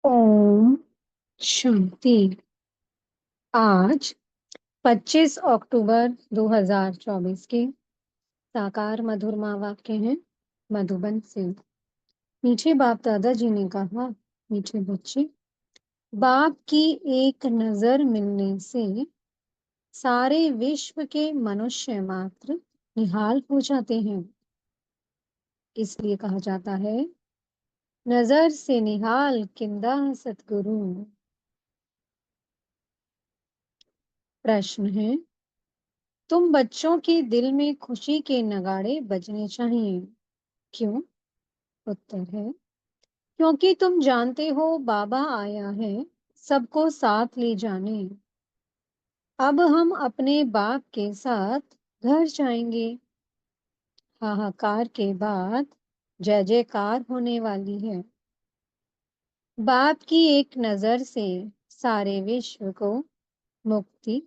ओम शांति। आज 25 अक्टूबर 2024 के साकार मधुरमा वाक्य हैं मधुबन से। मीठे बाप दादाजी ने कहा, मीठे बच्चे, बाप की एक नजर मिलने से सारे विश्व के मनुष्य मात्र निहाल हो जाते हैं। इसलिए कहा जाता है, नजर से निहाल किंदा सतगुरु। प्रश्न है, तुम बच्चों के दिल में खुशी के नगाड़े बजने चाहिए। क्यों? उत्तर है, क्योंकि तुम जानते हो बाबा आया है सबको साथ ले जाने। अब हम अपने बाप के साथ घर जाएंगे। हाहाकार के बाद जय जयकार होने वाली है। बाप की एक नजर से सारे विश्व को मुक्ति,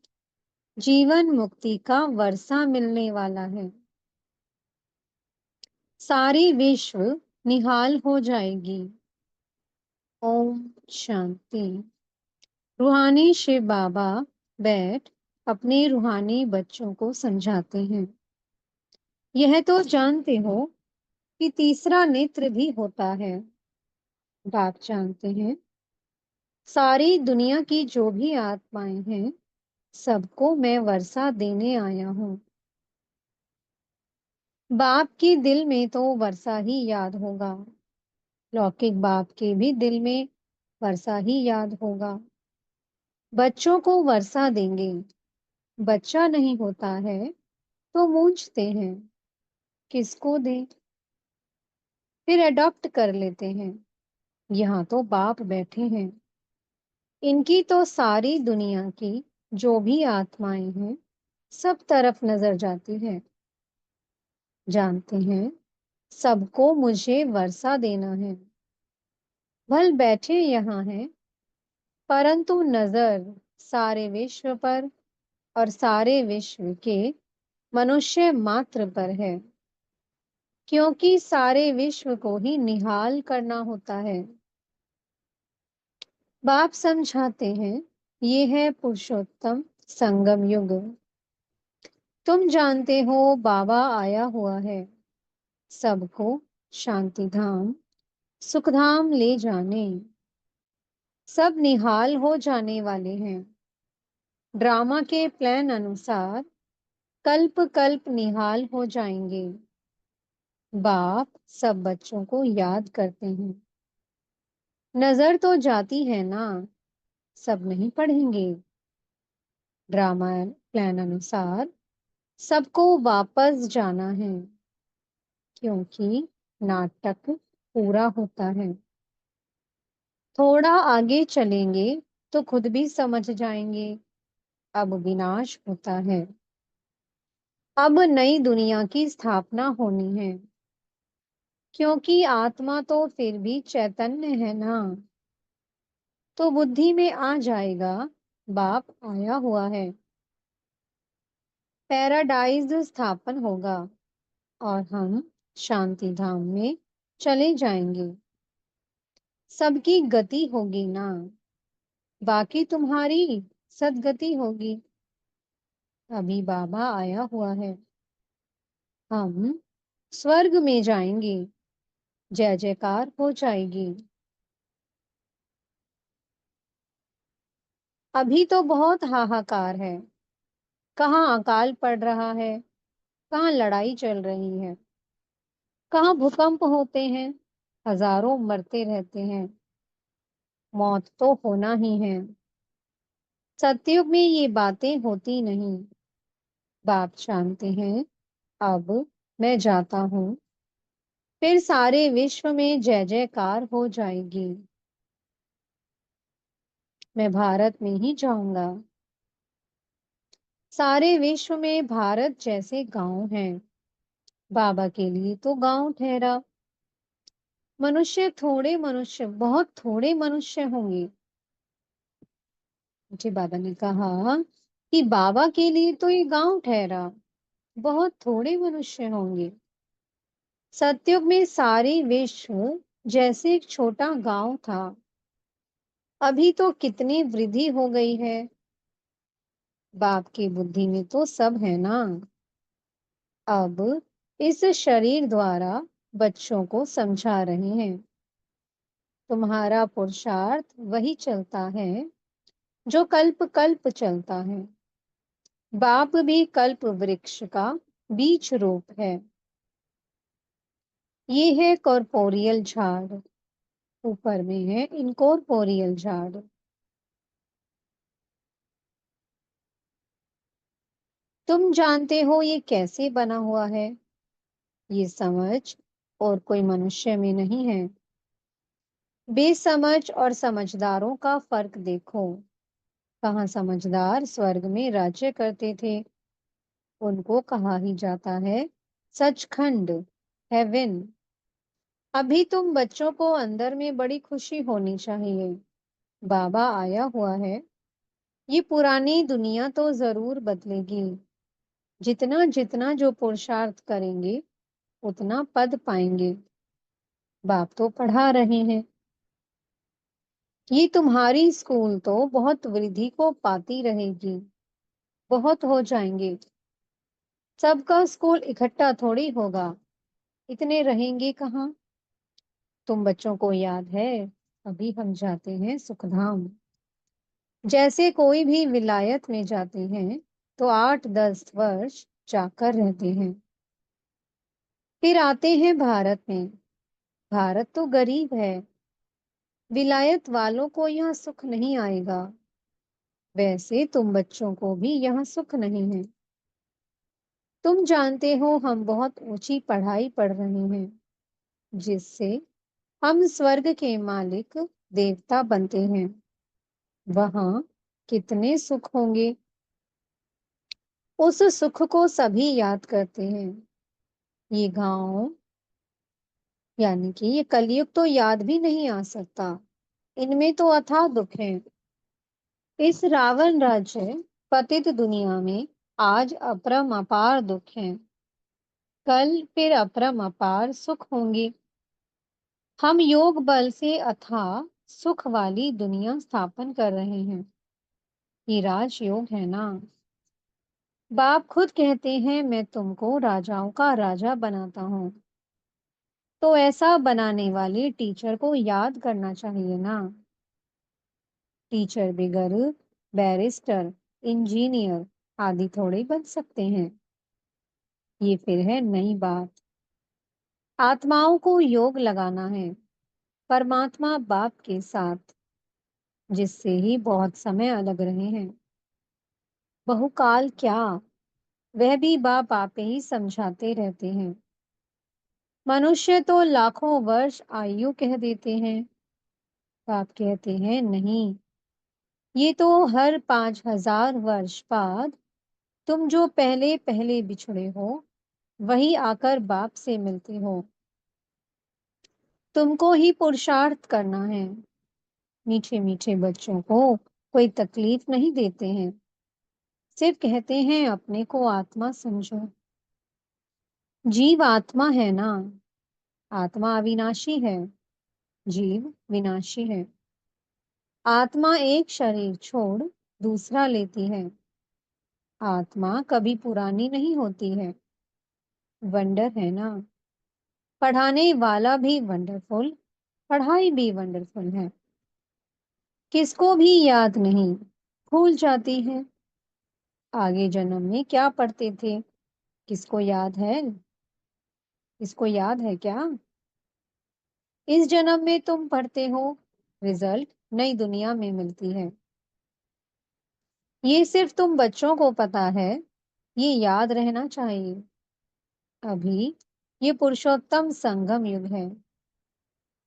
जीवन मुक्ति का वर्षा मिलने वाला है। सारी विश्व निहाल हो जाएगी। ओम शांति। रूहानी शिव बाबा बैठ अपने रूहानी बच्चों को समझाते हैं। यह तो जानते हो कि तीसरा नेत्र भी होता है। बाप जानते हैं, सारी दुनिया की जो भी आत्माएं हैं सबको मैं वर्षा देने आया हूँ। बाप के दिल में तो वर्षा ही याद होगा, लौकिक बाप के भी दिल में वर्षा ही याद होगा। बच्चों को वर्षा देंगे। बच्चा नहीं होता है तो मूंझते हैं, किसको दें? फिर अडॉप्ट कर लेते हैं। यहाँ तो बाप बैठे हैं, इनकी तो सारी दुनिया की जो भी आत्माएं हैं सब तरफ नजर जाती है। जानते हैं, सबको मुझे वर्षा देना है। भल बैठे यहाँ हैं, परंतु नजर सारे विश्व पर और सारे विश्व के मनुष्य मात्र पर है, क्योंकि सारे विश्व को ही निहाल करना होता है। बाप समझाते हैं, ये है पुरुषोत्तम संगम युग। तुम जानते हो बाबा आया हुआ है सबको शांति धाम, सुख धाम ले जाने। सब निहाल हो जाने वाले हैं। ड्रामा के प्लान अनुसार कल्प कल्प निहाल हो जाएंगे। बाप सब बच्चों को याद करते हैं। नजर तो जाती है ना, सब नहीं पढ़ेंगे। ड्रामा प्लान अनुसार सबको वापस जाना है, क्योंकि नाटक पूरा होता है। थोड़ा आगे चलेंगे तो खुद भी समझ जाएंगे, अब विनाश होता है। अब नई दुनिया की स्थापना होनी है, क्योंकि आत्मा तो फिर भी चैतन्य है ना। तो बुद्धि में आ जाएगा, बाप आया हुआ है। पैराडाइज स्थापन होगा और हम शांति धाम में चले जाएंगे। सबकी गति होगी ना, बाकी तुम्हारी सदगति होगी। अभी बाबा आया हुआ है, हम स्वर्ग में जाएंगे, जय जयकार हो जाएगी। अभी तो बहुत हाहाकार है। कहाँ अकाल पड़ रहा है, कहाँ लड़ाई चल रही है, कहाँ भूकंप होते हैं, हजारों मरते रहते हैं। मौत तो होना ही है। सतयुग में ये बातें होती नहीं। बाप जानते हैं, अब मैं जाता हूँ, फिर सारे विश्व में जय जयकार हो जाएगी। मैं भारत में ही जाऊंगा। सारे विश्व में भारत जैसे गांव हैं। बाबा के लिए तो गांव ठहरा। मनुष्य थोड़े, मनुष्य बहुत थोड़े मनुष्य होंगे। मुझे बाबा ने कहा कि बाबा के लिए तो ये गांव ठहरा, बहुत थोड़े मनुष्य होंगे। सतयुग में सारे विश्व जैसे एक छोटा गांव था। अभी तो कितनी वृद्धि हो गई है। बाप की बुद्धि में तो सब है ना। अब इस शरीर द्वारा बच्चों को समझा रहे हैं। तुम्हारा पुरुषार्थ वही चलता है जो कल्प कल्प चलता है। बाप भी कल्प वृक्ष का बीज रूप है। ये है कॉर्पोरियल झाड़, ऊपर में है इनकॉर्पोरियल झाड़। तुम जानते हो ये कैसे बना हुआ है? ये समझ और कोई मनुष्य में नहीं है। बेसमझ और समझदारों का फर्क देखो। कहाँ समझदार स्वर्ग में राज्य करते थे, उनको कहा ही जाता है सचखंड, हेवन। अभी तुम बच्चों को अंदर में बड़ी खुशी होनी चाहिए। बाबा आया हुआ है। ये पुरानी दुनिया तो जरूर बदलेगी। जितना जितना जो पुरुषार्थ करेंगे उतना पद पाएंगे। बाप तो पढ़ा रहे हैं। ये तुम्हारी स्कूल तो बहुत वृद्धि को पाती रहेगी। बहुत हो जाएंगे। सबका स्कूल इकट्ठा थोड़ी होगा। इतने रहेंगे कहाँ? तुम बच्चों को याद है, अभी हम जाते हैं सुखधाम। जैसे कोई भी विलायत में जाते हैं तो 8-10 वर्ष जाकर रहते हैं। फिर आते हैं भारत में। भारत तो गरीब है। विलायत वालों को यहाँ सुख नहीं आएगा। वैसे तुम बच्चों को भी यहाँ सुख नहीं है। तुम जानते हो हम बहुत ऊंची पढ़ाई पढ़ रहे हैं, जिससे हम स्वर्ग के मालिक देवता बनते हैं। वहां कितने सुख होंगे। उस सुख को सभी याद करते हैं। ये गांव यानी कि ये कलयुग तो याद भी नहीं आ सकता। इनमें तो अथाह दुख है। इस रावण राज्य पतित दुनिया में आज अपरम अपार दुख है। कल फिर अपरम अपार सुख होंगे। हम योग बल से अथाह सुख वाली दुनिया स्थापन कर रहे हैं। ये राजयोग है ना। बाप खुद कहते हैं मैं तुमको राजाओं का राजा बनाता हूँ। तो ऐसा बनाने वाले टीचर को याद करना चाहिए ना। टीचर बिगर बैरिस्टर, इंजीनियर आदि थोड़े बन सकते हैं। ये फिर है नई बात। आत्माओं को योग लगाना है परमात्मा बाप के साथ, जिससे ही बहुत समय अलग रहे हैं। बहुकाल क्या, वह भी बाप आपे ही समझाते रहते हैं। मनुष्य तो लाखों वर्ष आयु कह देते हैं। बाप कहते हैं नहीं, ये तो हर 5000 वर्ष बाद तुम जो पहले पहले बिछड़े हो वही आकर बाप से मिलते हो। तुमको ही पुरुषार्थ करना है। मीठे मीठे बच्चों को कोई तकलीफ नहीं देते हैं। सिर्फ कहते हैं अपने को आत्मा समझो। जीव आत्मा है ना। आत्मा अविनाशी है, जीव विनाशी है। आत्मा एक शरीर छोड़ दूसरा लेती है। आत्मा कभी पुरानी नहीं होती है। वंडर है ना। पढ़ाने वाला भी वंडरफुल, पढ़ाई भी वंडरफुल है। किसको भी याद नहीं, भूल जाती है। आगे जन्म में क्या पढ़ते थे, किसको याद है? किसको याद है क्या? इस जन्म में तुम पढ़ते हो, रिजल्ट नई दुनिया में मिलती है। ये सिर्फ तुम बच्चों को पता है। ये याद रहना चाहिए। अभी ये पुरुषोत्तम संगम युग है।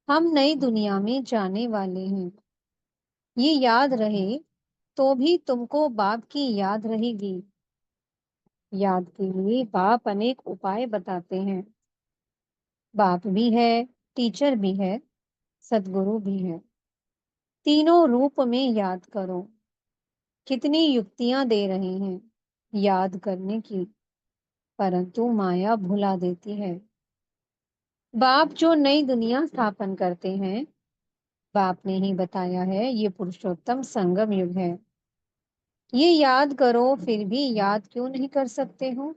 हम नई दुनिया में जाने वाले हैं। ये याद रहे तो भी तुमको बाप की याद रहेगी। याद के लिए बाप अनेक उपाय बताते हैं। बाप भी है, टीचर भी है, सदगुरु भी है। तीनों रूप में याद करो। कितनी युक्तियां दे रहे हैं याद करने की, परंतु माया भुला देती है। बाप जो नई दुनिया स्थापन करते हैं बाप ने ही बताया है, ये पुरुषोत्तम संगम युग है। ये याद करो, फिर भी याद क्यों नहीं कर सकते हो?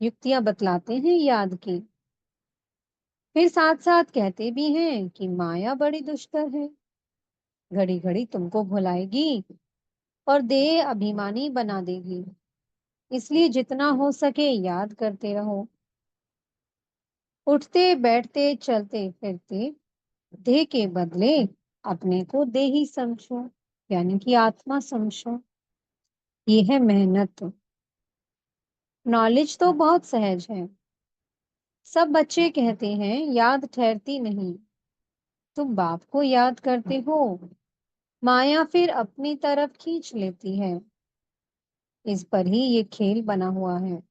युक्तियां बतलाते हैं याद की, फिर साथ साथ कहते भी हैं कि माया बड़ी दुष्कर है, घड़ी घड़ी तुमको भुलाएगी और देह अभिमानी बना देगी। इसलिए जितना हो सके याद करते रहो। उठते बैठते चलते फिरते देह के बदले अपने को देही समझो, यानी कि आत्मा समझो। ये है मेहनत। नॉलेज तो बहुत सहज है। सब बच्चे कहते हैं याद ठहरती नहीं। तुम बाप को याद करते हो, माया फिर अपनी तरफ खींच लेती है। इस पर ही ये खेल बना हुआ है।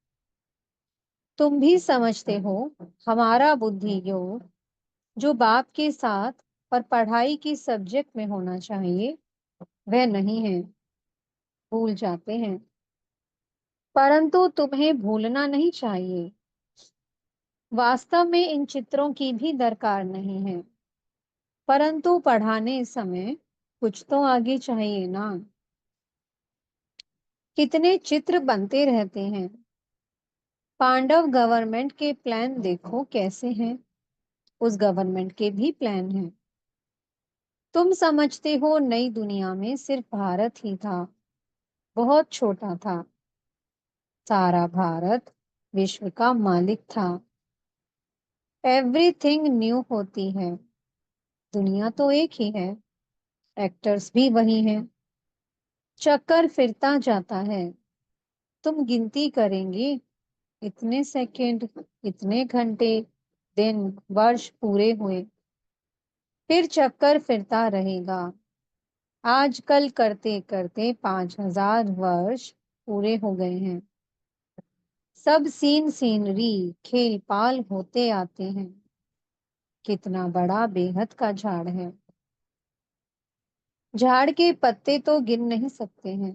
तुम भी समझते हो, हमारा बुद्धि योग जो बाप के साथ और पढ़ाई की सब्जेक्ट में होना चाहिए, वह नहीं है। भूल जाते हैं। परंतु तुम्हें भूलना नहीं चाहिए। वास्तव में इन चित्रों की भी दरकार नहीं है, परंतु पढ़ाने समय कुछ तो आगे चाहिए ना। कितने चित्र बनते रहते हैं। पांडव गवर्नमेंट के प्लान देखो कैसे हैं। उस गवर्नमेंट के भी प्लान हैं। तुम समझते हो नई दुनिया में सिर्फ भारत ही था, बहुत छोटा था। सारा भारत विश्व का मालिक था। एवरीथिंग न्यू होती है। दुनिया तो एक ही है, एक्टर्स भी वही हैं। चक्कर फिरता जाता है। तुम गिनती करेंगे, इतने सेकंड, इतने घंटे, दिन, वर्ष पूरे हुए। फिर चक्कर फिरता रहेगा। आजकल करते करते 5,000 वर्ष पूरे हो गए हैं। सब सीन सीनरी खेल पाल होते आते हैं। कितना बड़ा बेहद का झाड़ है। झाड़ के पत्ते तो गिन नहीं सकते हैं।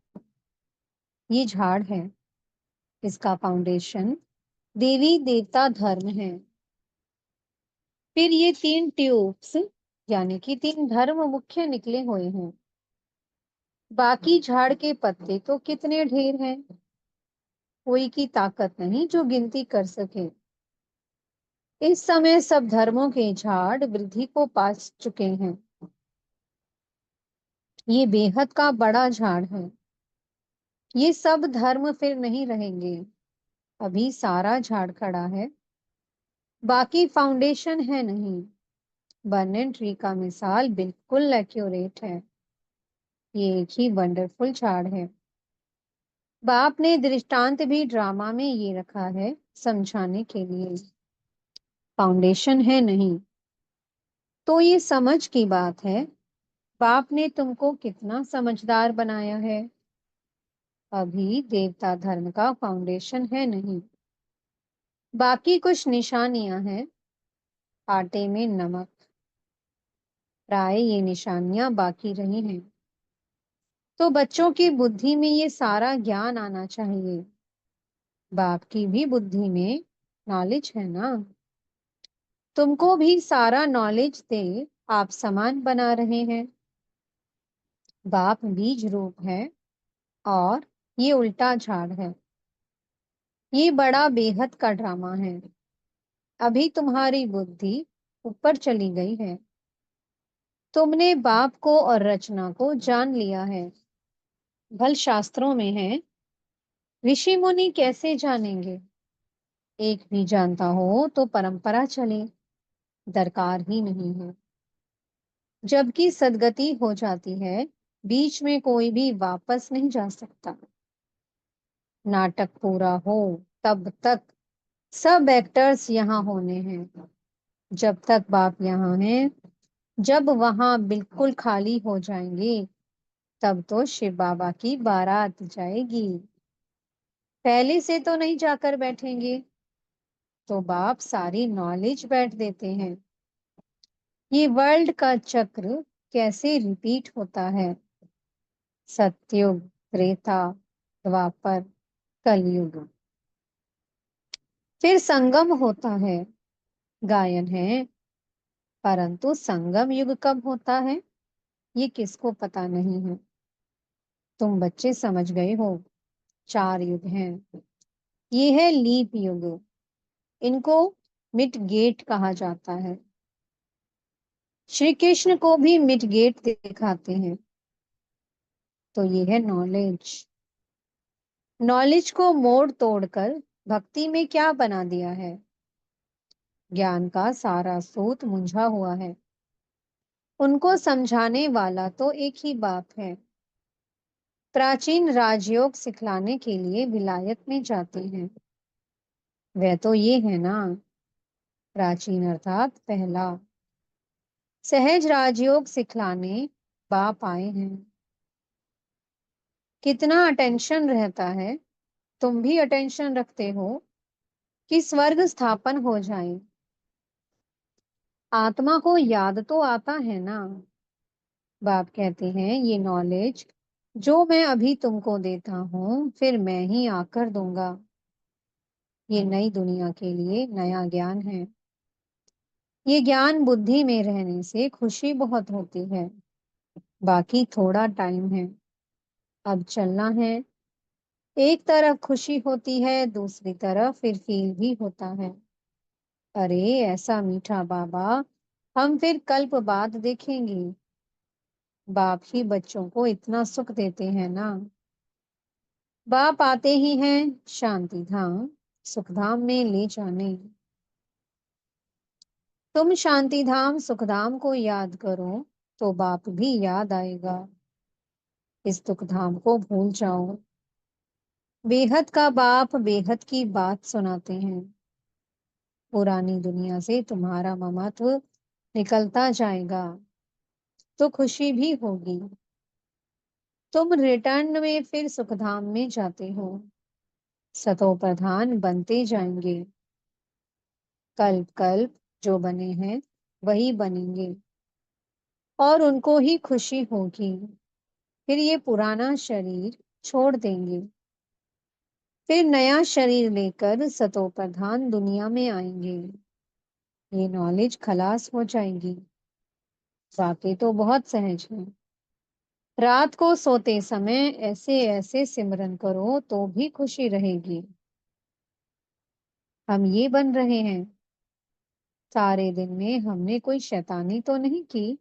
ये झाड़ है। इसका फाउंडेशन देवी देवता धर्म है। फिर ये 3 ट्यूब्स, यानी कि 3 धर्म मुख्य निकले हुए हैं। बाकी झाड़ के पत्ते तो कितने ढेर हैं, कोई की ताकत नहीं जो गिनती कर सके। इस समय सब धर्मों के झाड़ वृद्धि को पा चुके हैं। ये बेहद का बड़ा झाड़ है। ये सब धर्म फिर नहीं रहेंगे। अभी सारा झाड़ खड़ा है, बाकी फाउंडेशन है नहीं। बर्निन ट्री का मिसाल बिल्कुल एक्यूरेट है। ये एक ही वंडरफुल झाड़ है। बाप ने दृष्टांत भी ड्रामा में ये रखा है समझाने के लिए। फाउंडेशन है नहीं, तो ये समझ की बात है। बाप ने तुमको कितना समझदार बनाया है। अभी देवता धर्म का फाउंडेशन है नहीं, बाकी कुछ निशानियां हैं। आटे में नमक, प्राय ये निशानियां बाकी रही हैं। तो बच्चों की बुद्धि में ये सारा ज्ञान आना चाहिए। बाप की भी बुद्धि में नॉलेज है ना। तुमको भी सारा नॉलेज दे, आप समान बना रहे हैं। बाप बीज रूप है और ये उल्टा झाड़ है। ये बड़ा बेहद का ड्रामा है। अभी तुम्हारी बुद्धि ऊपर चली गई है। तुमने बाप को और रचना को जान लिया है। भल शास्त्रों में है, ऋषि मुनि कैसे जानेंगे? एक भी जानता हो तो परंपरा चले, दरकार ही नहीं है। जबकि सदगति हो जाती है, बीच में कोई भी वापस नहीं जा सकता। नाटक पूरा हो तब तक सब एक्टर्स यहाँ होने हैं। जब तक बाप यहाँ है, जब वहां बिल्कुल खाली हो जाएंगे, तब तो शिव बाबा की बारात जाएगी। पहले से तो नहीं जाकर बैठेंगे, तो बाप सारी नॉलेज बैठ देते हैं। ये वर्ल्ड का चक्र कैसे रिपीट होता है। सतयुग, त्रेता, द्वापर, कलयुग। फिर संगम होता है। गायन है, परंतु संगम युग कब होता है ये किसको पता नहीं है। तुम बच्चे समझ गए हो, 4 युग हैं। ये है लीप युग, इनको मिड गेट कहा जाता है। श्री कृष्ण को भी मिड गेट दिखाते हैं। तो ये है नॉलेज। नॉलेज को मोड़ तोड़कर भक्ति में क्या बना दिया है। ज्ञान का सारा सूत मुंझा हुआ है। उनको समझाने वाला तो एक ही बाप है। प्राचीन राजयोग सिखलाने के लिए विलायत में जाते हैं। वह तो ये है ना, प्राचीन अर्थात पहला। सहज राजयोग सिखलाने बाप आए हैं। कितना अटेंशन रहता है। तुम भी अटेंशन रखते हो कि स्वर्ग स्थापन हो जाए। आत्मा को याद तो आता है ना। बाप कहते हैं ये नॉलेज जो मैं अभी तुमको देता हूं फिर मैं ही आकर दूंगा। ये नई दुनिया के लिए नया ज्ञान है। ये ज्ञान बुद्धि में रहने से खुशी बहुत होती है। बाकी थोड़ा टाइम है, अब चलना है। एक तरफ खुशी होती है, दूसरी तरफ फिर फील भी होता है। अरे ऐसा मीठा बाबा हम फिर कल्प बाद देखेंगे। बाप ही बच्चों को इतना सुख देते हैं ना। बाप आते ही हैं शांति धाम सुखधाम में ले जाने। तुम शांति धाम सुखधाम को याद करो तो बाप भी याद आएगा। इस दुखधाम को भूल जाओ। बेहद का बाप बेहद की बात सुनाते हैं। पुरानी दुनिया से तुम्हारा ममत्व निकलता जाएगा तो खुशी भी होगी। तुम रिटर्न में फिर सुखधाम में जाते हो। सतो प्रधान बनते जाएंगे। कल्प कल्प जो बने हैं वही बनेंगे और उनको ही खुशी होगी। फिर ये पुराना शरीर छोड़ देंगे। फिर नया शरीर लेकर सतो प्रधान दुनिया में आएंगे। ये नॉलेज खलास हो जाएगी। बातें तो बहुत सहज हैं। रात को सोते समय ऐसे ऐसे सिमरन करो तो भी खुशी रहेगी। हम ये बन रहे हैं। सारे दिन में हमने कोई शैतानी तो नहीं की।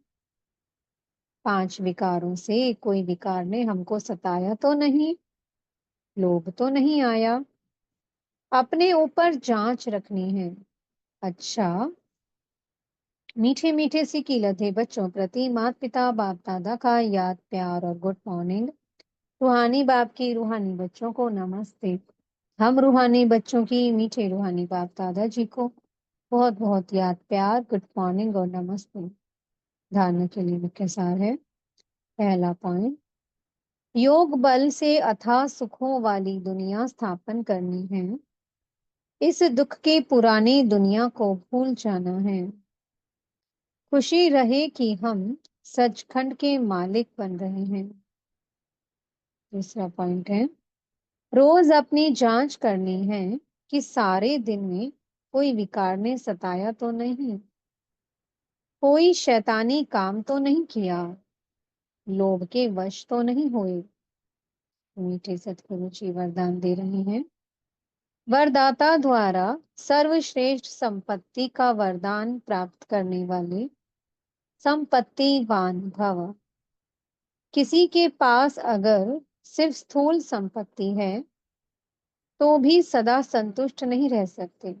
5 विकारों से कोई विकार ने हमको सताया तो नहीं। लोभ तो नहीं आया। अपने ऊपर जांच रखनी है। अच्छा, मीठे मीठे सी कीलत है बच्चों प्रति माता पिता बाप दादा का याद प्यार और गुड मॉर्निंग। रूहानी बाप की रूहानी बच्चों को नमस्ते। हम रूहानी बच्चों की मीठे रूहानी बाप दादा जी को बहुत बहुत याद प्यार गुड मॉर्निंग और नमस्ते। धारणा के लिए मुख्य सार है। पहला पॉइंट, योग बल से अथाह सुखों वाली दुनिया स्थापन करनी है। इस दुख के पुरानी दुनिया को भूल जाना है। खुशी रहे कि हम सचखंड के मालिक बन रहे हैं। दूसरा पॉइंट है, रोज अपनी जांच करनी है कि सारे दिन में कोई विकार ने सताया तो नहीं। कोई शैतानी काम तो नहीं किया। लोभ के वश तो नहीं हुए। मीठे सतगुरु जी वरदान दे रहे हैं। वरदाता द्वारा सर्वश्रेष्ठ संपत्ति का वरदान प्राप्त करने वाले संपत्तिवान भव। किसी के पास अगर सिर्फ स्थूल संपत्ति है तो भी सदा संतुष्ट नहीं रह सकते।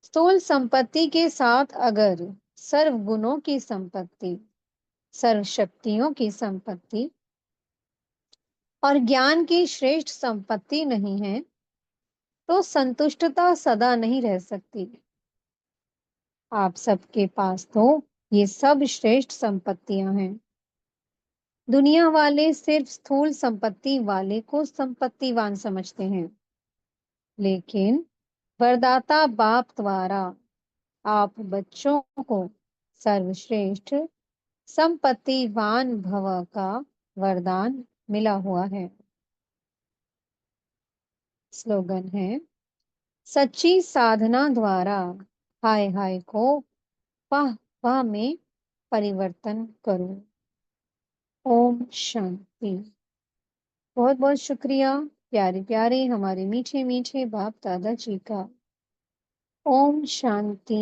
स्थूल संपत्ति के साथ अगर सर्व गुणों की संपत्ति, सर्व शक्तियों की संपत्ति और ज्ञान की श्रेष्ठ संपत्ति नहीं है तो संतुष्टता सदा नहीं रह सकती। आप सबके पास तो ये सब श्रेष्ठ संपत्तियां हैं। दुनिया वाले सिर्फ स्थूल संपत्ति वाले को संपत्तिवान समझते हैं, लेकिन वरदाता बाप द्वारा आप बच्चों को सर्वश्रेष्ठ संपत्तिवान भव का वरदान मिला हुआ है। स्लोगन है, सच्ची साधना द्वारा हाय हाय को वाह वाह में परिवर्तन करूं। ओम शांति। बहुत बहुत शुक्रिया प्यारे प्यारे हमारे मीठे मीठे बाप दादा जी का। ओम शांति।